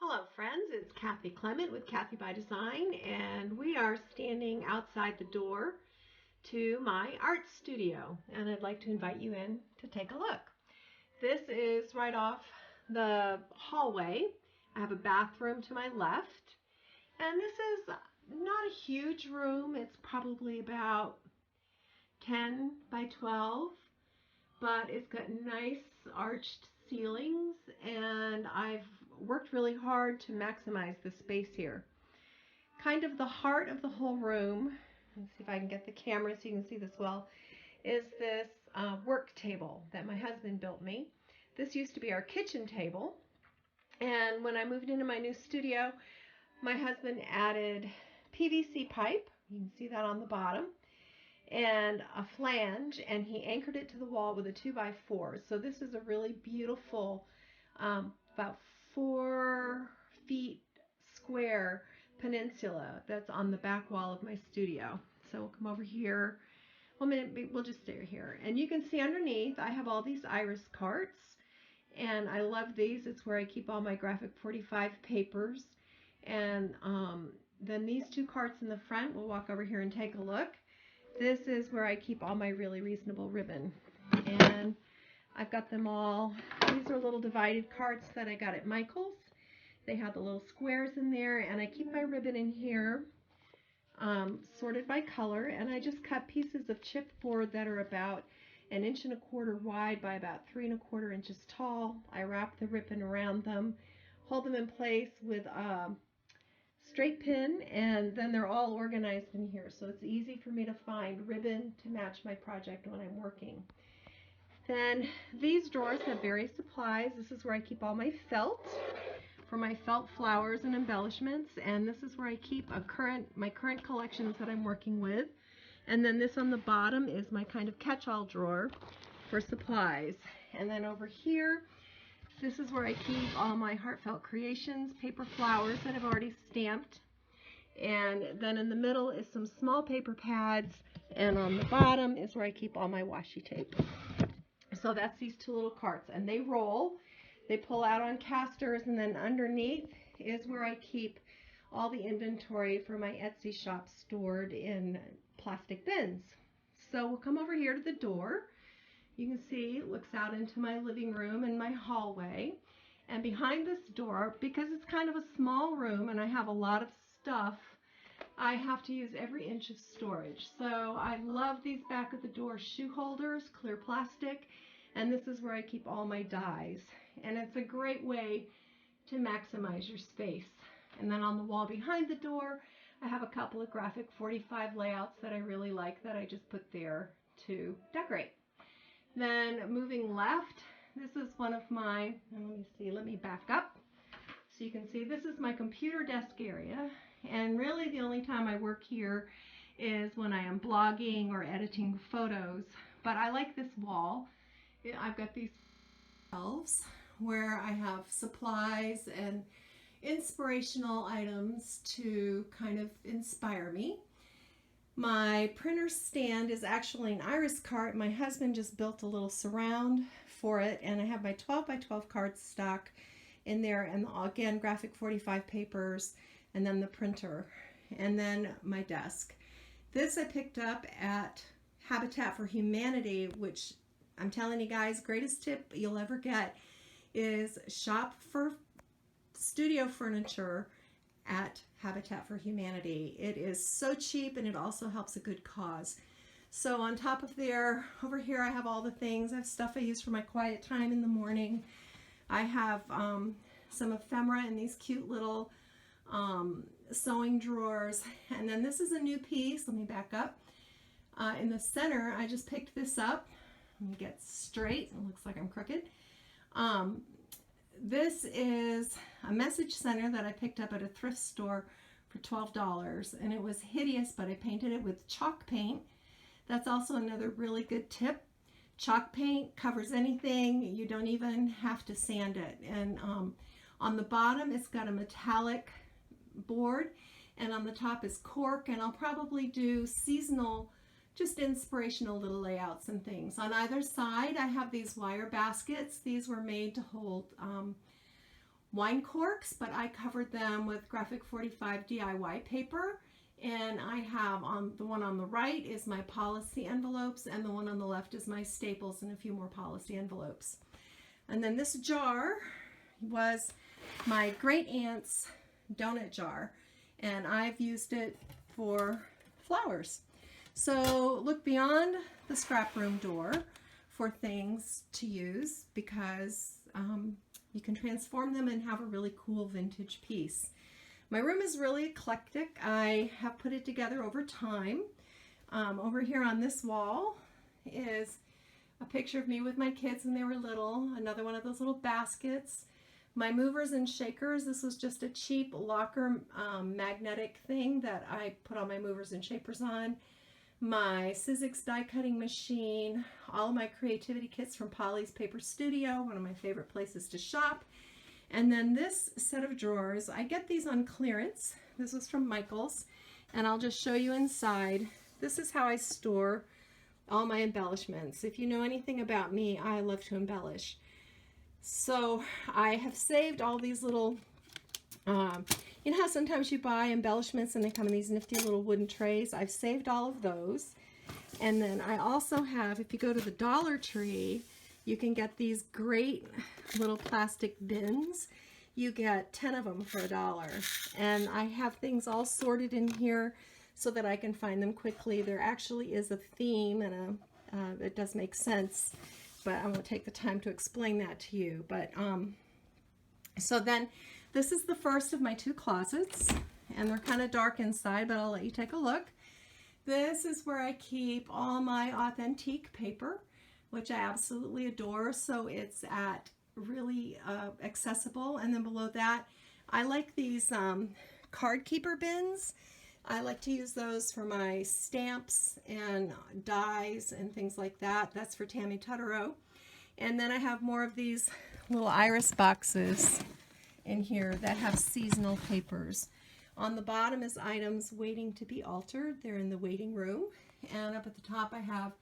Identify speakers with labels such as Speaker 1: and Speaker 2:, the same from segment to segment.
Speaker 1: Hello friends, it's Kathy Clement with Kathy by Design, and we are standing outside the door to my art studio, and I'd like to invite you in to take a look. This is right off the hallway. I have a bathroom to my left, and this is not a huge room. It's probably about 10 by 12, but it's got nice arched ceilings, and I've worked really hard to maximize the space here. Kind of the heart of the whole room, let's see if I can get the camera so you can see this well, is this work table that my husband built me. This used to be our kitchen table, and when I moved into my new studio, my husband added PVC pipe, you can see that on the bottom, and a flange, and he anchored it to the wall with a 2x4. So this is a really beautiful, about 4 feet square peninsula that's on the back wall of my studio. So we'll come over here. Well, we'll just stay here. And you can see underneath I have all these iris carts, and I love these. It's where I keep all my graphic 45 papers. And then these two carts in the front, we'll walk over here and take a look. This is where I keep all my really reasonable ribbon. And I've got them all. These are little divided carts that I got at Michael's. They have the little squares in there, and I keep my ribbon in here sorted by color, and I just cut pieces of chipboard that are about 1.25 inches wide by about 3.25 inches tall. I wrap the ribbon around them, hold them in place with a straight pin, and then they're all organized in here, so it's easy for me to find ribbon to match my project when I'm working. Then these drawers have various supplies. This is where I keep all my felt for my felt flowers and embellishments, and this is where I keep my current collections that I'm working with. And then this on the bottom is my kind of catch-all drawer for supplies. And then over here, this is where I keep all my heartfelt creations, paper flowers that I've already stamped. And then in the middle is some small paper pads, and on the bottom is where I keep all my washi tape. So that's these two little carts, and they roll. They pull out on casters, and then underneath is where I keep all the inventory for my Etsy shop stored in plastic bins. So we'll come over here to the door. You can see it looks out into my living room and my hallway. And behind this door, because it's kind of a small room and I have a lot of stuff, I have to use every inch of storage. So I love these back of the door shoe holders, clear plastic, and this is where I keep all my dies. And it's a great way to maximize your space. And then on the wall behind the door, I have a couple of graphic 45 layouts that I really like that I just put there to decorate. Then moving left, this is one of my, let me back up. So you can see this is my computer desk area, and really the only time I work here is when I am blogging or editing photos. But I like this wall. I've got these shelves where I have supplies and inspirational items to kind of inspire me. My printer stand is actually an iris cart. My husband just built a little surround for it, and I have my 12 by 12 cardstock in there, and again graphic 45 papers, and then the printer, and then my desk. This I picked up at Habitat for Humanity, which I'm telling you guys, greatest tip you'll ever get is shop for studio furniture at Habitat for Humanity. It is so cheap, and it also helps a good cause. So on top of there, over here I have all the things. I have stuff I use for my quiet time in the morning. I have some ephemera in these cute little sewing drawers. And then this is a new piece. Let me back up. In the center, I just picked this up. Let me get straight. It looks like I'm crooked. This is a message center that I picked up at a thrift store for $12, and it was hideous, but I painted it with chalk paint. That's also another really good tip. Chalk paint covers anything. You don't even have to sand it. And on the bottom, it's got a metallic board, and on the top is cork, and I'll probably do seasonal, just inspirational little layouts and things. On either side, I have these wire baskets. These were made to hold
Speaker 2: wine corks, but I covered them with Graphic 45 DIY paper. And I have on the one on the right is my policy envelopes, and the one on the left is my staples and a few more policy envelopes. And then this jar was my great aunt's donut jar, and I've used it for flowers. So look beyond the scrap room door for things to use, because you can transform them and have a really cool vintage piece. My room is really eclectic. I have put it together over time. Over here on this wall is a picture of me with my kids when they were little, another one of those little baskets. My movers and shakers, this was just a cheap locker magnetic thing that I put all my movers and shakers on. My Sizzix die cutting machine, all of my creativity kits from Polly's Paper Studio, one of my favorite places to shop. And then this set of drawers, I get these on clearance. This was from Michael's, and I'll just show you inside. This is how I store all my embellishments. If you know anything about me, I love to embellish. So I have saved all these little, you know how sometimes you buy embellishments and they come in these nifty little wooden trays? I've saved all of those. And then I also have, if you go to the Dollar Tree, you can get these great little plastic bins. You get 10 of them for $1. And I have things all sorted in here so that I can find them quickly. There actually is a theme, and it does make sense, but I won't take the time to explain that to you. But so then this is the first of my 2 closets, and they're kind of dark inside, but I'll let you take a look. This is where I keep all my authentic paper, which I absolutely adore. So it's at really accessible. And then below that, I like these card keeper bins. I like to use those for my stamps and dies and things like that. That's for Tammy Tutterow. And then I have more of these little iris boxes in here that have seasonal papers. On the bottom is items waiting to be altered. They're in the waiting room. And up at the top I have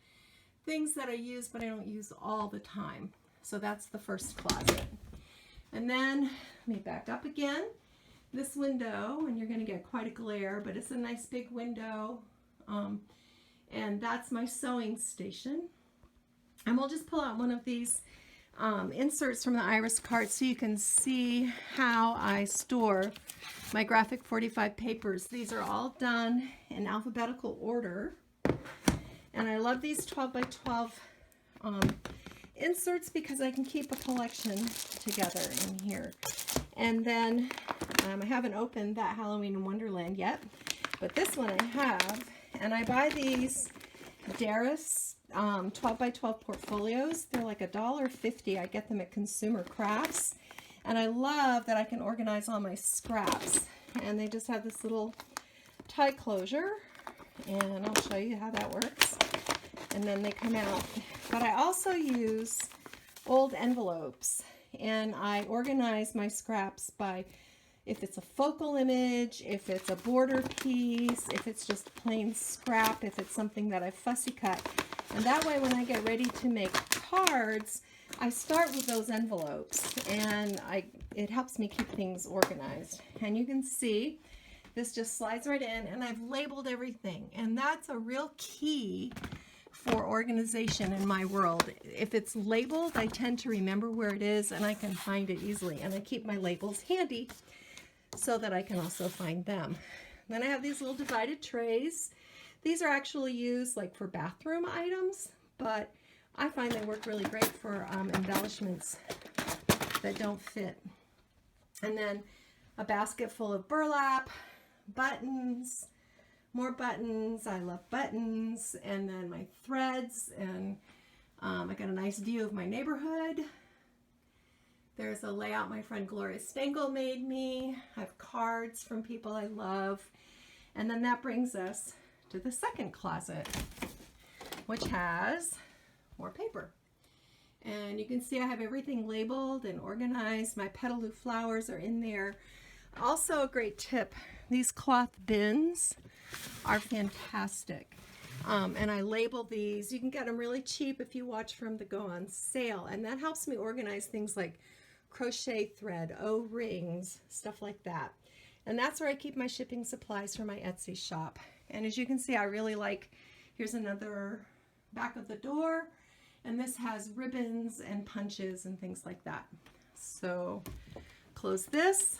Speaker 2: things that I use but I don't use all the time. So that's the first closet. And then let me back up again. This window, and you're going to get quite a glare, but it's a nice big window, and that's my sewing station. And we'll just pull out one of these inserts from the Iris card so you can see how I store my Graphic 45 papers. These are all done in alphabetical order, and I love these 12 by 12 inserts because I can keep a collection together in here. And then I haven't opened that Halloween in Wonderland yet, but this one I have, and I buy these Darris 12 by 12 portfolios. They're like $1.50. I get them at Consumer Crafts, and I love that I can organize all my scraps. And they just have this little tie closure, and I'll show you how that works. And then they come out. But I also use old envelopes, and I organize my scraps by if it's a focal image, if it's a border piece, if it's just plain scrap, if it's something that I fussy cut. And that way when I get ready to make cards, I start with those envelopes, and it helps me keep things organized. And you can see this just slides right in, and I've labeled everything, and that's a real key for organization in my world. If it's labeled, I tend to remember where it is and I can find it easily, and I keep my labels handy so that I can also find them. Then I have these little divided trays. These are actually used like for bathroom items, but I find they work really great for embellishments that don't fit. And then a basket full of burlap, buttons, more buttons. I love buttons. And then my threads, and I got a nice view of my neighborhood. There's a layout my friend Gloria Stengel made me. I have cards from people I love. And then that brings us to the second closet, which has more paper. And you can see I have everything labeled and organized. My Petaloo flowers are in there. Also a great tip, these cloth bins are fantastic. And I label these. You can get them really cheap if you watch for them to go on sale. And that helps me organize things like crochet thread, O-rings, stuff like that. And that's where I keep my shipping supplies for my Etsy shop. And as you can see, I really like, here's another back of the door, and this has ribbons and punches and things like that. So close this.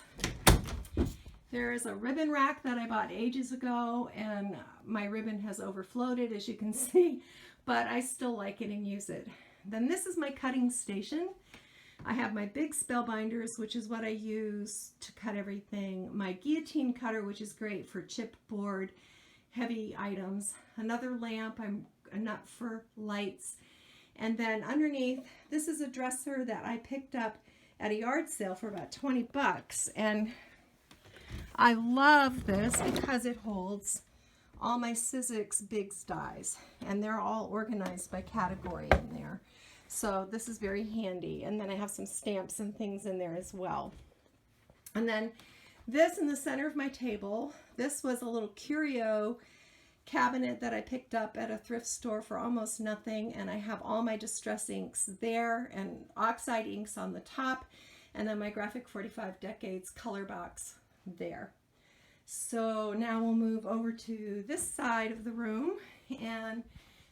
Speaker 2: There is a ribbon rack that I bought ages ago, and my ribbon has overflowed, as you can see, but I still like it and use it. Then this is my cutting station. I have my big spellbinders, which is what I use to cut everything. My guillotine cutter, which is great for chipboard, heavy items. Another lamp, a nut for lights. And then underneath, this is a dresser that I picked up at a yard sale for about 20 bucks. And I love this because it holds all my Sizzix big dies. And they're all organized by category in there. So this is very handy. And then I have some stamps and things in there as well. And then this in the center of my table, this was a little curio cabinet that I picked up at a thrift store for almost nothing. And I have all my distress inks there and oxide inks on the top. And then my Graphic 45 Decades color box there. So now we'll move over to this side of the room. And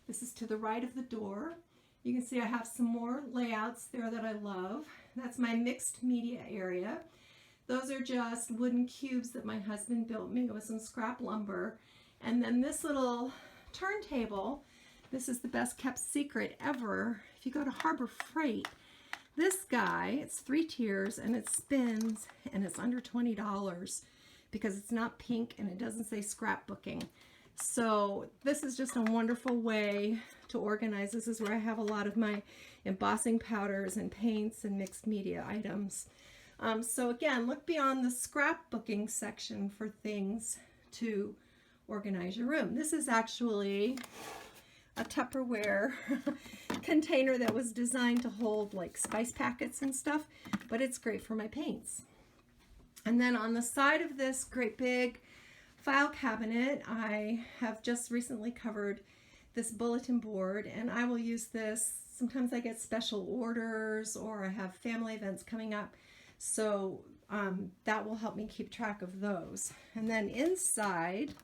Speaker 2: this is to the right of the door. You can see I have some more layouts there that I love. That's my mixed media area. Those are just wooden cubes that my husband built me with some scrap lumber. And then this little turntable, this is the best kept secret ever. If you go to Harbor Freight, this guy, it's 3 tiers and it spins and it's under $20 because it's not pink and it doesn't say scrapbooking. So this is just a wonderful way to organize. This is where I have a lot of my embossing powders and paints and mixed media items. So again, look beyond the scrapbooking section for things to organize your room. This is actually a Tupperware container that was designed to hold like spice packets and stuff, but it's great for my paints. And then on the side of this great big file cabinet, I have just recently covered this bulletin board, and I will use this. Sometimes I get special orders or I have family events coming up, so that will help me keep track of those. And then inside,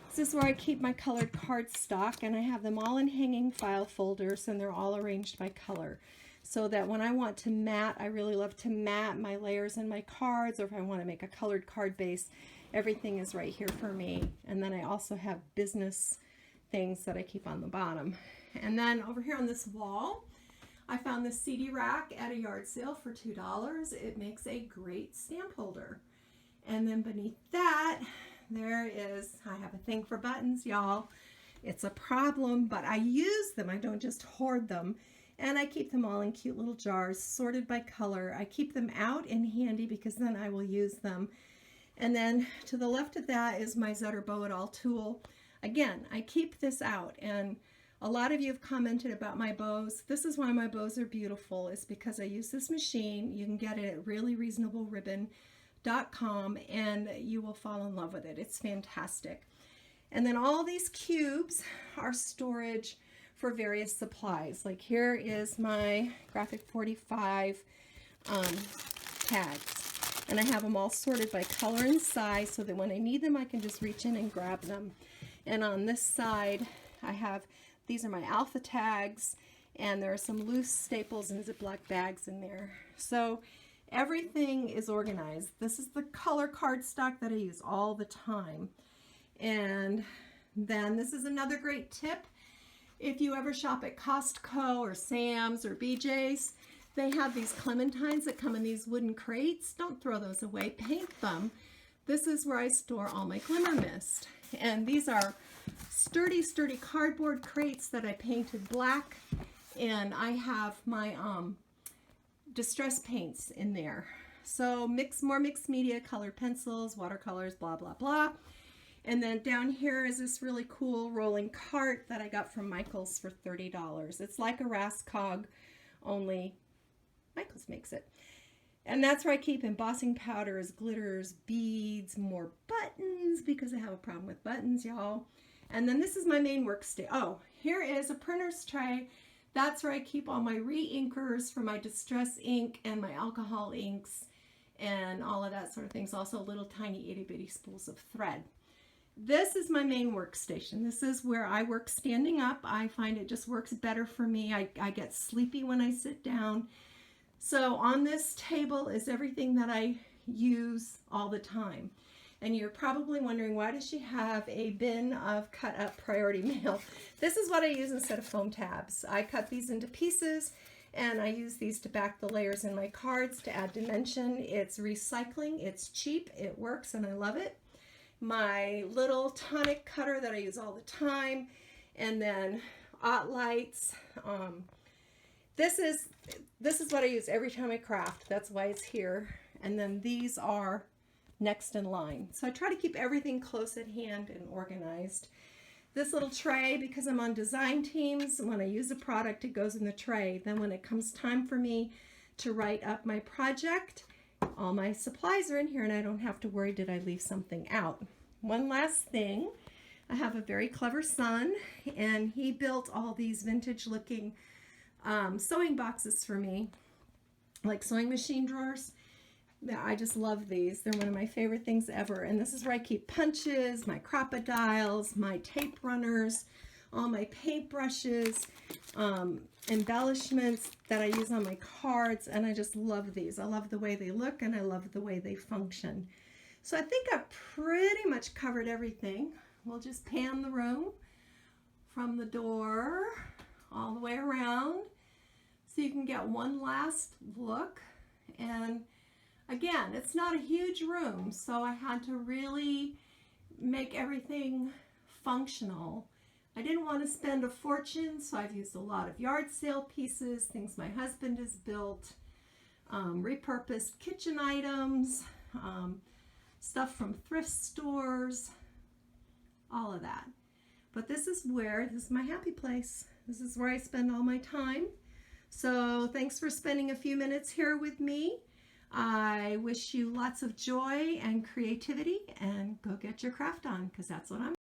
Speaker 2: this is where I keep my colored cardstock, and I have them all in hanging file folders, and they're all arranged by color. So that when I want to mat, I really love to mat my layers in my cards, or if I want to make a colored card base, everything is right here for me. And then I also have business things that I keep on the bottom. And then over here on this wall, I found this CD rack at a yard sale for $2. It makes a great stamp holder. And then beneath that, there is, I have a thing for buttons, y'all. It's a problem, but I use them. I don't just hoard them. And I keep them all in cute little jars, sorted by color. I keep them out and handy because then I will use them. And then to the left of that is my Zutter Bow It All tool. Again, I keep this out, and a lot of you have commented about my bows. This is why my bows are beautiful. It's because I use this machine. You can get it at reallyreasonableRibbon.com, and you will fall in love with it. It's fantastic. And then all these cubes are storage for various supplies. Like here is my Graphic 45 tags. And I have them all sorted by color and size so that when I need them, I can just reach in and grab them. And on this side, I have, these are my alpha tags, and there are some loose staples and Ziploc bags in there. So everything is organized. This is the color cardstock that I use all the time. And then this is another great tip. If you ever shop at Costco or Sam's or BJ's, they have these clementines that come in these wooden crates. Don't throw those away, paint them. This is where I store all my glimmer mist. And these are sturdy, sturdy cardboard crates that I painted black. And I have my distress paints in there. So more mixed media, colored pencils, watercolors, blah, blah, blah. And then down here is this really cool rolling cart that I got from Michael's for $30. It's like a Rascog, only Michael's makes it. And that's where I keep embossing powders, glitters, beads, more buttons, because I have a problem with buttons, y'all. And then this is my main workstation. Oh, here is a printer's tray That's where I keep all my re-inkers for my distress ink and my alcohol inks and all of that sort of things. Also little tiny itty bitty spools of thread. This is my main workstation. This is where I work standing up. I find it just works better for me. I get sleepy when I sit down. So on this table is everything that I use all the time. And you're probably wondering, why does she have a bin of cut up priority mail? This is what I use instead of foam tabs. I cut these into pieces and I use these to back the layers in my cards to add dimension. It's recycling, it's cheap, it works, and I love it. My little tonic cutter that I use all the time, and then lights. This is what I use every time I craft. That's why it's here. And then these are next in line. So I try to keep everything close at hand and organized. This little tray, because I'm on design teams, when I use a product, it goes in the tray. Then when it comes time for me to write up my project, all my supplies are in here and I don't have to worry, did I leave something out? One last thing, I have a very clever son and he built all these vintage looking sewing boxes for me, like sewing machine drawers. I just love these. They're one of my favorite things ever. And this is where I keep punches, my crocodiles, my tape runners, all my paintbrushes, embellishments that I use on my cards. And I just love these. I love the way they look and I love the way they function. So I think I've pretty much covered everything. We'll just pan the room from the door all the way around so you can get one last look. And again, it's not a huge room, so I had to really make everything functional. I didn't want to spend a fortune, so I've used a lot of yard sale pieces, things my husband has built, repurposed kitchen items, stuff from thrift stores, all of that. But this is my happy place. This is where I spend all my time. So thanks for spending a few minutes here with me. I wish you lots of joy and creativity, and go get your craft on, because that's what I'm